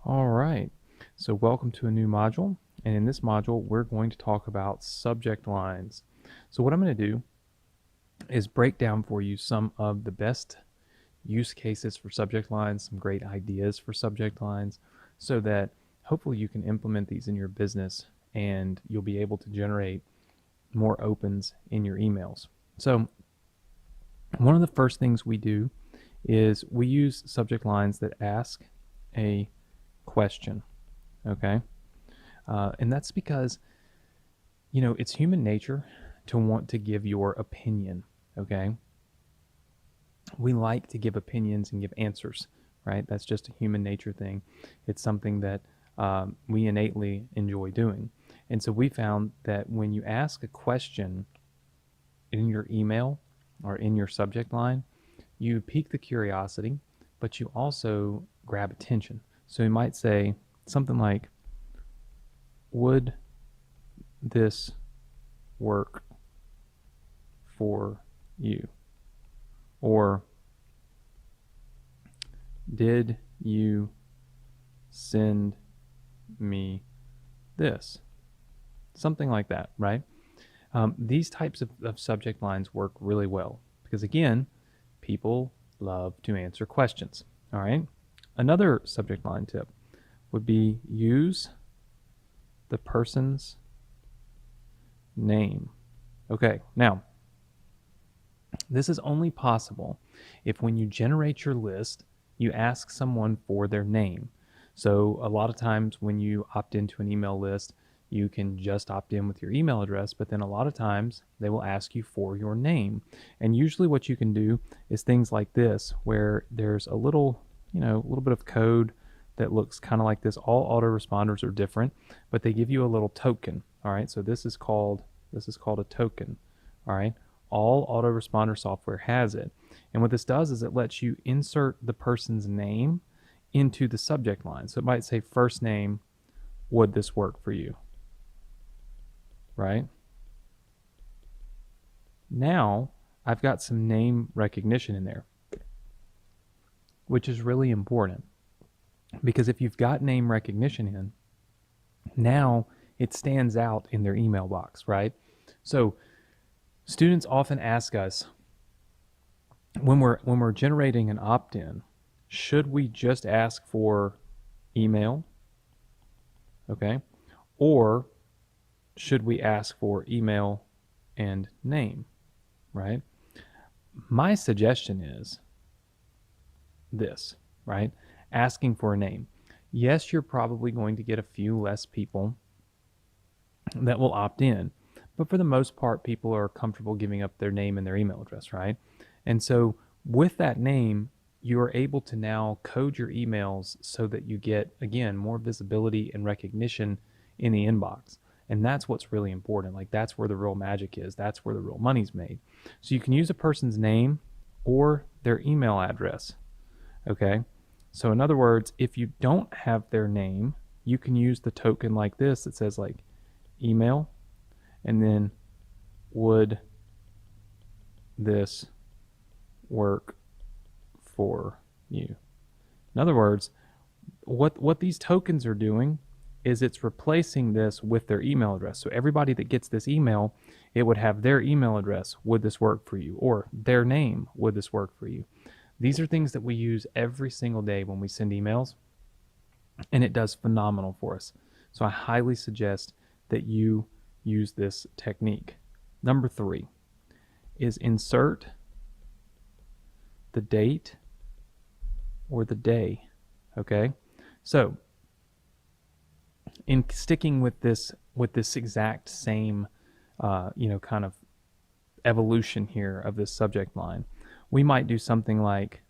All right, so welcome to a new module. And in this module, we're going to talk about subject lines. So what I'm going to do is break down for you some of the best use cases for subject lines, some great ideas for subject lines, so that hopefully you can implement these in your business and you'll be able to generate more opens in your emails. So one of the first things we do is we use subject lines that ask a question, okay? And that's because, it's human nature to want to give your opinion, okay? We like to give opinions and give answers, right? That's just a human nature thing. It's something that we innately enjoy doing. And so we found that when you ask a question in your email or in your subject line, you pique the curiosity, but you also grab attention. So you might say something like, would this work for you? Or did you send me this? Something like that, right? These types of subject lines work really well because, again, people love to answer questions, all right? Another subject line tip would be use the person's name. Okay, now, this is only possible if when you generate your list, you ask someone for their name. So a lot of times when you opt into an email list, you can just opt in with your email address, but then a lot of times they will ask you for your name. And usually what you can do is things like this, where there's a little bit of code that looks kind of like this. All autoresponders are different, but they give you a little token. All right, so this is called a token. All right, all autoresponder software has it. And what this does is it lets you insert the person's name into the subject line. So it might say first name, would this work for you? Right? Now I've got some name recognition in there, which is really important because if you've got name recognition in, now it stands out in their email box, right? So students often ask us when we're generating an opt-in, should we just ask for email? Okay? Or should we ask for email and name, right? My suggestion is this, right? Asking for a name. Yes, you're probably going to get a few less people that will opt in, but for the most part, people are comfortable giving up their name and their email address, right? And so with that name, you are able to now code your emails so that you get, again, more visibility and recognition in the inbox. And that's what's really important. Like, that's where the real magic is. That's where the real money's made. So you can use a person's name or their email address. Okay? So in other words, if you don't have their name, you can use the token like this that says like email and then would this work for you? In other words, what these tokens are doing is it's replacing this with their email address. So everybody that gets this email, it would have their email address, would this work for you? Or their name, would this work for you? These are things that we use every single day when we send emails, and it does phenomenal for us. So I highly suggest that you use this technique. Number 3 is insert the date or the day, okay? So in sticking with this exact same kind of evolution here of this subject line, we might do something like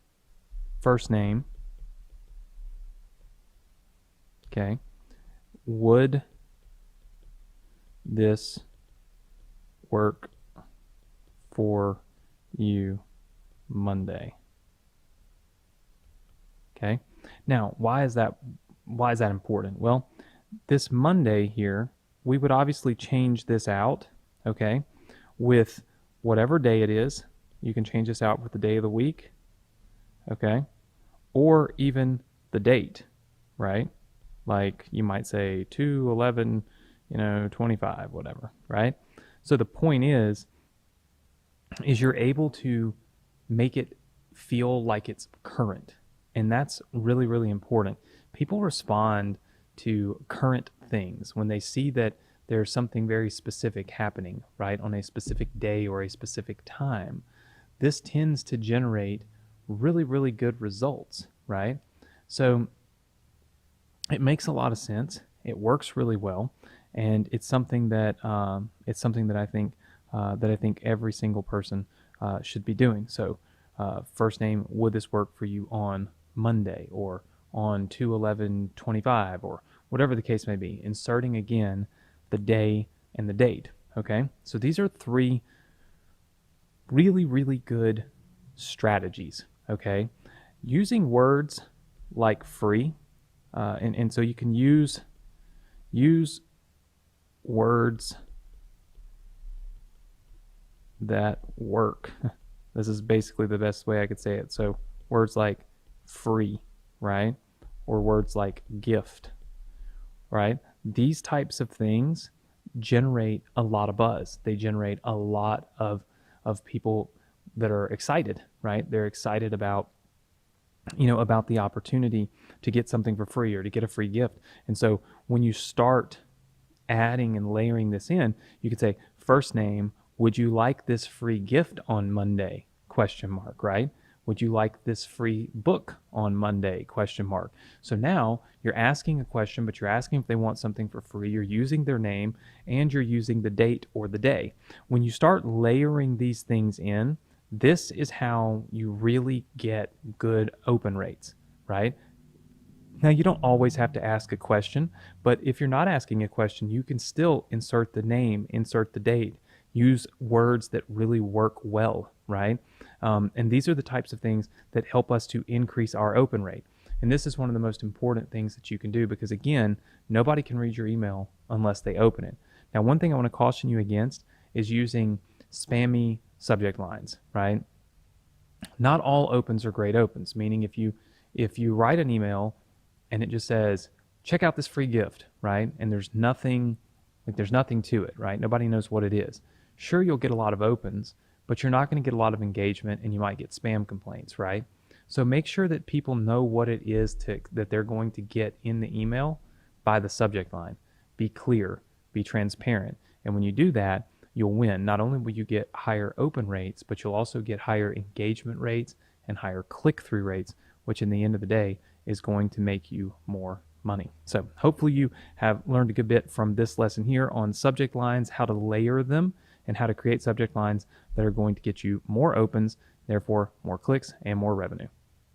first name, okay, would this work for you Monday? Okay, now why is that important? Well, this Monday here, we would obviously change this out, okay, with whatever day it is. You can change this out with the day of the week, okay, or even the date, right? Like you might say 211, 25, whatever, right? So the point is you're able to make it feel like it's current. And that's really, really important. People respond to current things when they see that there's something very specific happening, right, on a specific day or a specific time. This tends to generate really, really good results, right? So it makes a lot of sense. It works really well, and it's something that I think every single person should be doing. So, first name, would this work for you on Monday or on 2/11/25 or whatever the case may be? Inserting again the day and the date. Okay, so these are three really, really good strategies. Okay, using words like free, and so you can use words that work. This is basically the best way I could say it. So words like free, right? Or words like gift, right? These types of things generate a lot of buzz. They generate a lot of people that are excited, right? They're excited about about the opportunity to get something for free or to get a free gift. And so when you start adding and layering this in, you could say first name, would you like this free gift on Monday? Question mark, right? Would you like this free book on Monday? Question mark. So now you're asking a question, but you're asking if they want something for free. You're using their name and you're using the date or the day. When you start layering these things in, this is how you really get good open rates, right? Now, you don't always have to ask a question, but if you're not asking a question, you can still insert the name, insert the date, use words that really work well, right? And these are the types of things that help us to increase our open rate. And this is one of the most important things that you can do because, again, nobody can read your email unless they open it. Now, one thing I want to caution you against is using spammy subject lines, right? Not all opens are great opens, meaning if you write an email and it just says, check out this free gift, right? And there's nothing to it, right? Nobody knows what it is. Sure, you'll get a lot of opens, but you're not going to get a lot of engagement and you might get spam complaints, right? So make sure that people know what it is that they're going to get in the email by the subject line. Be clear, be transparent. And when you do that, you'll win. Not only will you get higher open rates, but you'll also get higher engagement rates and higher click-through rates, which in the end of the day is going to make you more money. So hopefully you have learned a good bit from this lesson here on subject lines, how to layer them, and how to create subject lines that are going to get you more opens, therefore more clicks and more revenue.